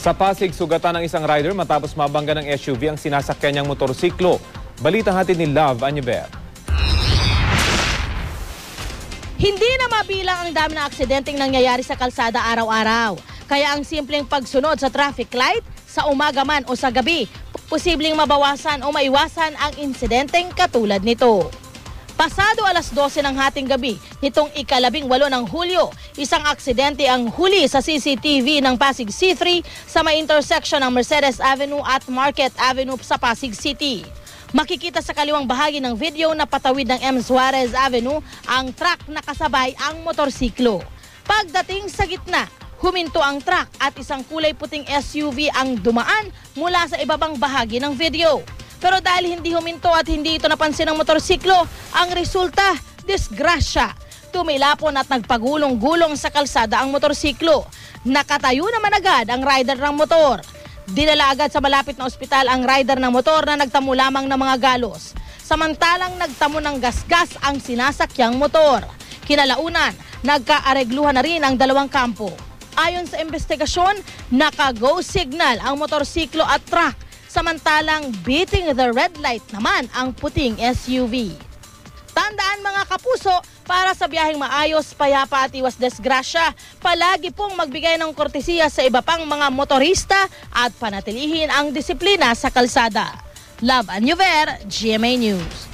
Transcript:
Sa Pasig, sugatan ng isang rider matapos mabangga ng SUV ang sinasakyan niyang motorsiklo. Balita hatid ni Love Anyever. Hindi na mabilang ang dami ng aksidenteng nangyayari sa kalsada araw-araw. Kaya ang simpleng pagsunod sa traffic light, sa umaga man o sa gabi, posibleng mabawasan o maiwasan ang insidenteng katulad nito. Pasado alas 12 ng hating gabi, nitong ika-18 ng Hulyo, isang aksidente ang huli sa CCTV ng Pasig C3 sa may intersection ng Mercedes Avenue at Market Avenue sa Pasig City. Makikita sa kaliwang bahagi ng video na patawid ng M. Suarez Avenue ang truck na kasabay ang motorsiklo. Pagdating sa gitna, huminto ang truck at isang kulay puting SUV ang dumaan mula sa ibabang bahagi ng video. Pero dahil hindi huminto at hindi ito napansin ng motorsiklo, ang resulta, disgrasya. Tumilapon at nagpagulong-gulong sa kalsada ang motorsiklo. Nakatayo naman agad ang rider ng motor. Dinala agad sa malapit na ospital ang rider ng motor na nagtamo lamang ng mga galos. Samantalang nagtamo ng gasgas ang sinasakyang motor. Kinalaunan, nagkaaregluhan na rin ang dalawang kampo. Ayon sa investigasyon, naka-go signal ang motorsiklo at truck. Samantalang beating the red light naman ang puting SUV. Tandaan mga kapuso, para sa biyaheng maayos, payapa at iwas desgrasya, palagi pong magbigay ng kortesiya sa iba pang mga motorista at panatilihin ang disiplina sa kalsada. Love Anyever, GMA News.